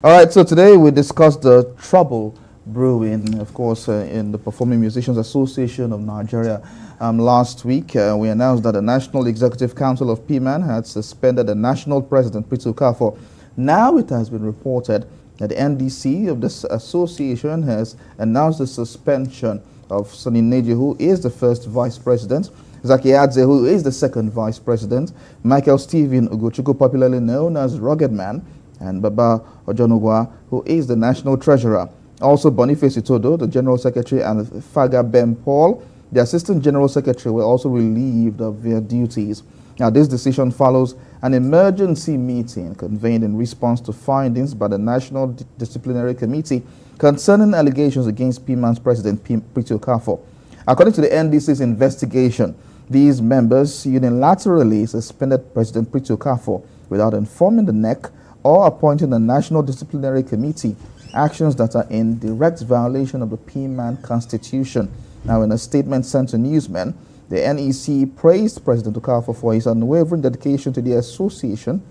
All right, so today we discussed the trouble brewing, of course, in the Performing Musicians Association of Nigeria. Last week, we announced that the National Executive Council of PMAN had suspended the national president, Priti Okafor. Now it has been reported that the NDC of this association has announced the suspension of Sonny Neji, who is the first vice president, Zaki Adze, who is the second vice president, Michael Stephen Ugochukwu, popularly known as Rugged Man, and Baba Ojonugwa, who is the national treasurer. Also, Boniface Itodo, the general secretary, and Faga Ben Paul, the assistant general secretary, were also relieved of their duties. Now, this decision follows an emergency meeting convened in response to findings by the National Disciplinary Committee concerning allegations against PMAN's president, Priti Okafor. According to the NDC's investigation, these members unilaterally suspended President Priti Okafor without informing the NEC or appointing a National Disciplinary Committee, actions that are in direct violation of the PMAN Constitution. Now, in a statement sent to newsmen, the NEC praised President Okafor for his unwavering dedication to the association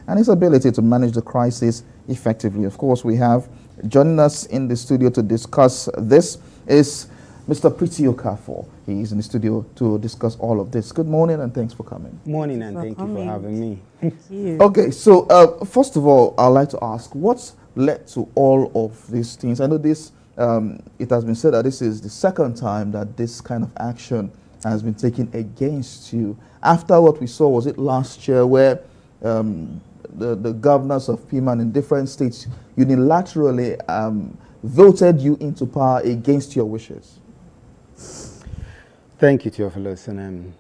and his ability to manage the crisis effectively. Of course, we have joining us in the studio to discuss this is Mr. Priti Okafor. He is in the studio to discuss all of this. Good morning and thanks for coming. Morning and thank you for having me. Thank you. Okay, so first of all, I'd like to ask, what's led to all of these things? I know this, it has been said that this is the second time that this kind of action has been taken against you. After what we saw, was it last year, where the governors of PMAN in different states unilaterally voted you into power against your wishes? Thank you, Theophilus, and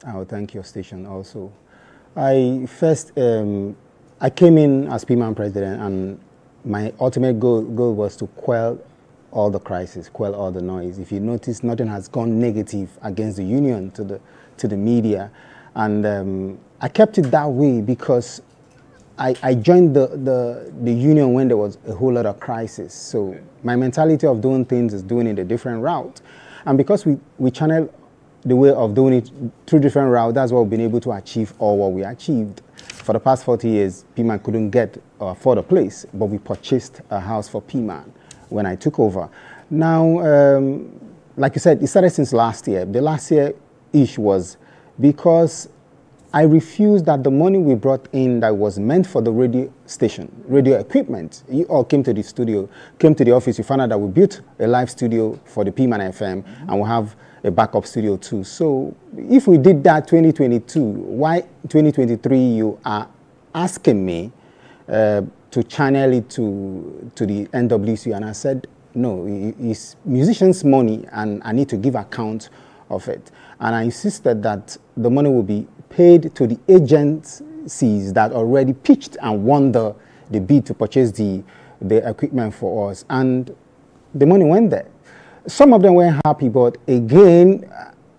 I will thank your station also. I came in as PMAN president, and my ultimate goal was to quell all the crisis, quell all the noise. If you notice, nothing has gone negative against the union to the media, and I kept it that way because I joined the union when there was a whole lot of crisis. So my mentality of doing things is doing it a different route, and because we channel the way of doing it through different routes, that's what we've been able to achieve all what we achieved. For the past 40 years, PMAN couldn't get or afford a place, but we purchased a house for PMAN when I took over. Now, like you said, it started since last year. The last year-ish was because I refused that the money we brought in that was meant for the radio station, radio equipment, you all came to the studio, came to the office, you found out that we built a live studio for the PMAN FM, and we have a backup studio too. So if we did that 2022, why 2023 you are asking me to channel it to the NWC? And I said, no, it's musicians' money and I need to give account of it. And I insisted that the money will be paid to the agencies that already pitched and won the bid to purchase the equipment for us. And the money went there. Some of them weren't happy, but again,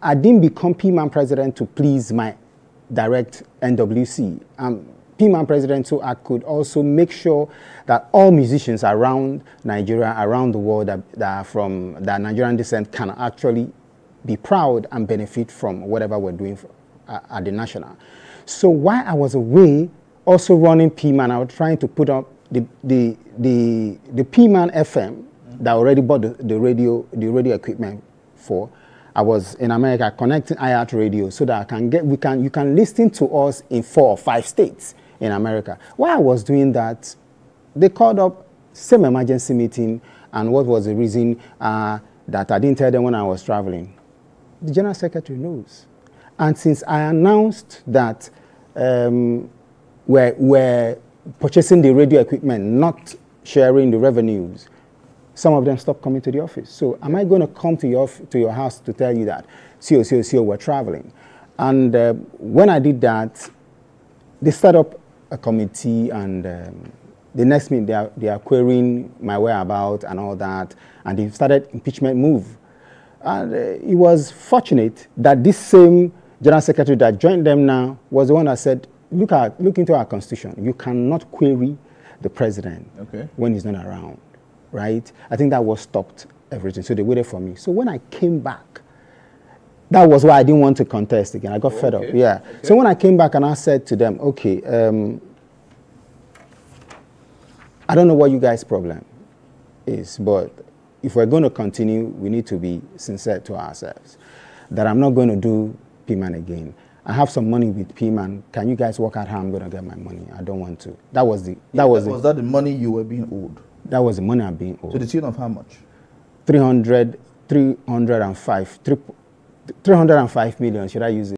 I didn't become PMAN president to please my direct NWC. PMAN president, so I could also make sure that all musicians around Nigeria, around the world that are from that Nigerian descent can actually be proud and benefit from whatever we're doing at the national. So while I was away, also running PMAN, I was trying to put up the PMAN FM that already bought the radio equipment for. I was in America connecting iHeart Radio so that you can listen to us in 4 or 5 states in America. While I was doing that, they called up same emergency meeting, and what was the reason that I didn't tell them when I was traveling? The general secretary knows. And since I announced that we're purchasing the radio equipment, not sharing the revenues, some of them stopped coming to the office. So am I going to come to your house to tell you that, CO, we're traveling? And when I did that, they set up a committee, and the next minute they are querying my whereabouts and all that, and they started impeachment move. And it was fortunate that this same general secretary that joined them now was the one that said, look into our constitution. You cannot query the president when he's not around. Right? I think that was stopped everything. So they waited for me. So when I came back, that was why I didn't want to contest again. I got fed up. Yeah. Okay. So when I came back and I said to them, okay, I don't know what you guys' problem is, but if we're going to continue, we need to be sincere to ourselves. That I'm not going to do PMAN again. I have some money with PMAN. Can you guys work out how I'm going to get my money? I don't want to. Was that the money you were being owed? That was the money I'm being owed. To the tune of how much? 305 million. Should I use it?